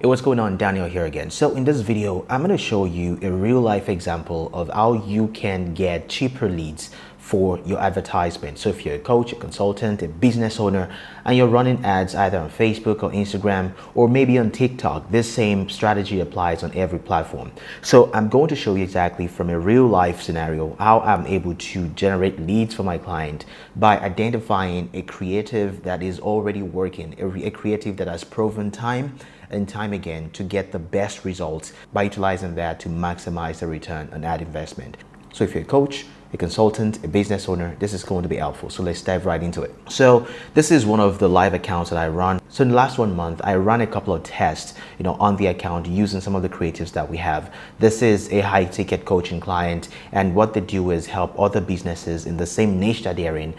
What's going on? Daniel here again. So in this video, I'm going to show you a real life example of how you can get cheaper leads for your advertisement. So if you're a coach, a consultant, a business owner, and you're running ads either on Facebook or Instagram, or maybe on TikTok, this same strategy applies on every platform. So I'm going to show you exactly from a real life scenario how I'm able to generate leads for my client by identifying a creative that is already working, a creative that has proven time and time again to get the best results by utilizing that to maximize the return on ad investment. So if you're a coach, a consultant, a business owner, this is going to be helpful. So let's dive right into it. So this is one of the live accounts that I run. So in the last 1 month, I ran a couple of tests, on the account using some of the creatives that we have. This is a high ticket coaching client, and what they do is help other businesses in the same niche that they're in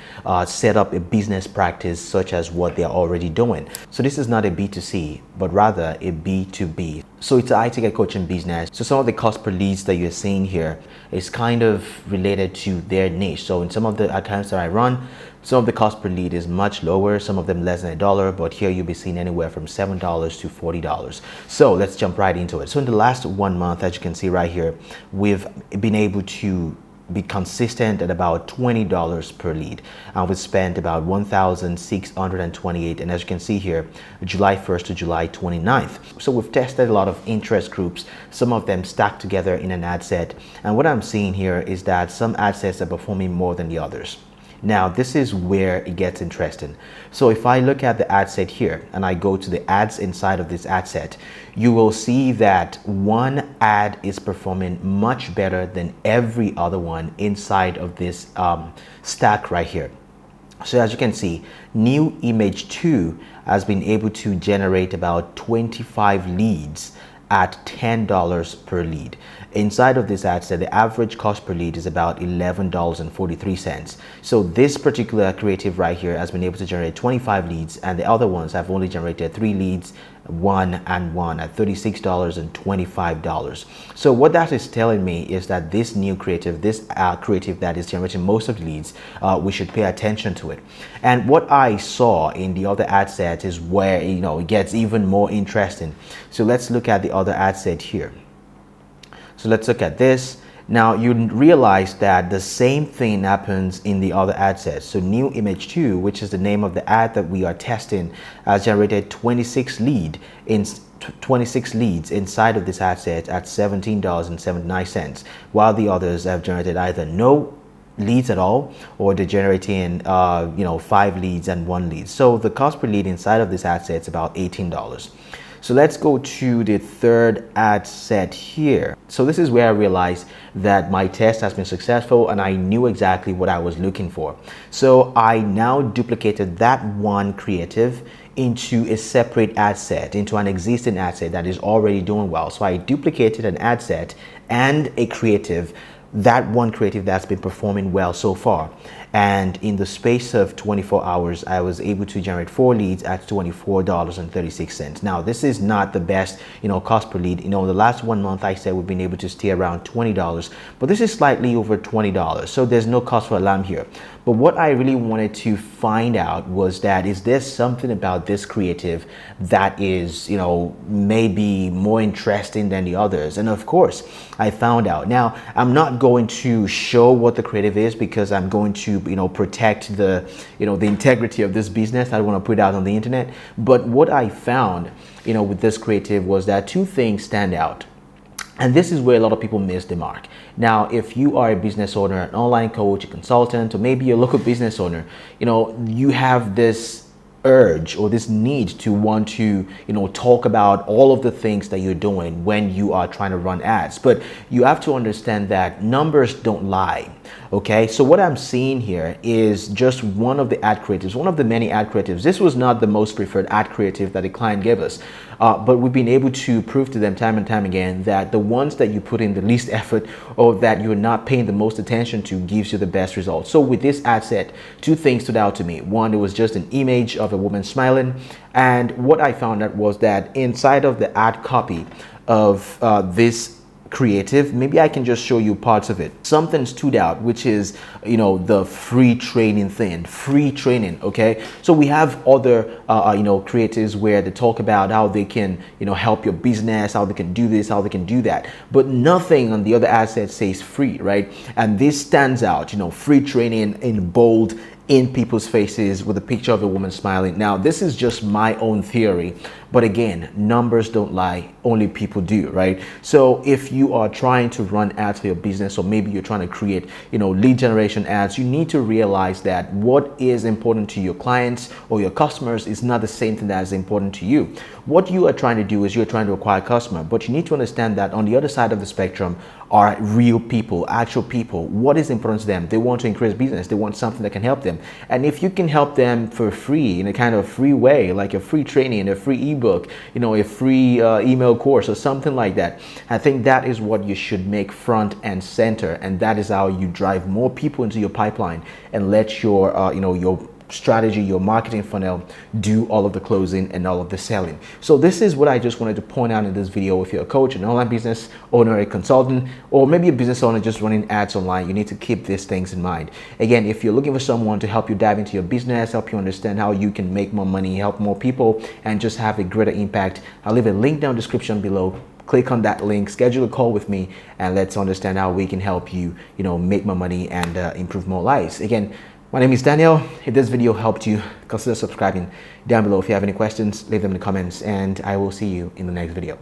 set up a business practice such as what they're already doing. So this is not a B2C, but rather a B2B. So it's a high ticket coaching business. So some of the cost per leads that you're seeing here is kind of related to their niche. So in some of the accounts that I run, some of the cost per lead is much lower, some of them less than $1, but here you'll be seeing anywhere from $7 to $40. So let's jump right into it. So in the last 1 month, as you can see right here, we've been able to be consistent at about $20 per lead, and we spent about $1,628, and as you can see here, July 1st to July 29th. So we've tested a lot of interest groups, some of them stacked together in an ad set, and what I'm seeing here is that some ad sets are performing more than the others. Now, this is where it gets interesting. So if I look at the ad set here and I go to the ads inside of this ad set, you will see that one ad is performing much better than every other one inside of this stack right here. So as you can see, New Image 2 has been able to generate about 25 leads at $10 per lead. Inside of this ad set, the average cost per lead is about $11.43. So this particular creative right here has been able to generate 25 leads, and the other ones have only generated 3 leads, 1 and 1 at $36 and $25. So what that is telling me is that this new creative, this creative that is generating most of the leads, we should pay attention to it. And what I saw in the other ad set is where it gets even more interesting. So let's look at the other ad set here. So let's look at this. Now you realize that the same thing happens in the other ad sets. So New Image 2, which is the name of the ad that we are testing, has generated 26 leads inside of this ad set at $17.79, while the others have generated either no leads at all, or they're generating 5 leads and 1 lead. So the cost per lead inside of this ad set is about $18. So let's go to the third ad set here. So this is where I realized that my test has been successful and I knew exactly what I was looking for. So I now duplicated that one creative into a separate ad set, into an existing ad set that is already doing well. So I duplicated an ad set and a creative, that one creative that's been performing well so far. And in the space of 24 hours, I was able to generate 4 leads at $24.36. Now, this is not the best, cost per lead. The last 1 month, I said we've been able to stay around $20, but this is slightly over $20. So there's no cost for alarm here. But what I really wanted to find out was that, is there something about this creative that is, maybe more interesting than the others? And of course, I found out. Now, I'm not going to show what the creative is because I'm going to protect the the integrity of this business. I don't want to put it out on the internet. But what I found with this creative was that 2 things stand out, and this is where a lot of people miss the mark. Now, if you are a business owner, an online coach, a consultant, or maybe a local business owner, you have this urge or this need to want to talk about all of the things that you're doing when you are trying to run ads, but you have to understand that numbers don't lie. Okay, so what I'm seeing here is just one of the ad creatives, one of the many ad creatives. This was not the most preferred ad creative that the client gave us, but we've been able to prove to them time and time again that the ones that you put in the least effort or that you're not paying the most attention to gives you the best results. So with this ad set, 2 things stood out to me. One, it was just an image of a woman smiling, and what I found out was that inside of the ad copy of this creative, maybe I can just show you parts of it. Something stood out, which is, the free training thing, free training. Okay, so we have other creatives where they talk about how they can help your business, how they can do this, how they can do that, but nothing on the other asset says free, right? And this stands out, free training in bold, in people's faces, with a picture of a woman smiling. Now, this is just my own theory, but again, numbers don't lie, only people do, right? So if you are trying to run ads for your business, or maybe you're trying to create, lead generation ads, you need to realize that what is important to your clients or your customers is not the same thing that is important to you. What you are trying to do is you're trying to acquire a customer, but you need to understand that on the other side of the spectrum are real people, actual people. What is important to them? They want to increase business. They want something that can help them. And if you can help them for free, in a kind of free way, like a free training, a free ebook, a free email course or something like that, I think that is what you should make front and center. And that is how you drive more people into your pipeline and let your, your strategy, your marketing funnel do all of the closing and all of the selling. So this is what I just wanted to point out in this video. If you're a coach, an online business owner, a consultant, or maybe a business owner just running ads online, you need to keep these things in mind. Again, if you're looking for someone to help you dive into your business, help you understand how you can make more money, help more people, and just have a greater impact, I'll leave a link down in the description below. Click on that link, schedule a call with me, and let's understand how we can help you, make more money and improve more lives. Again, my name is Daniel. If this video helped you, consider subscribing down below. If you have any questions, leave them in the comments, and I will see you in the next video.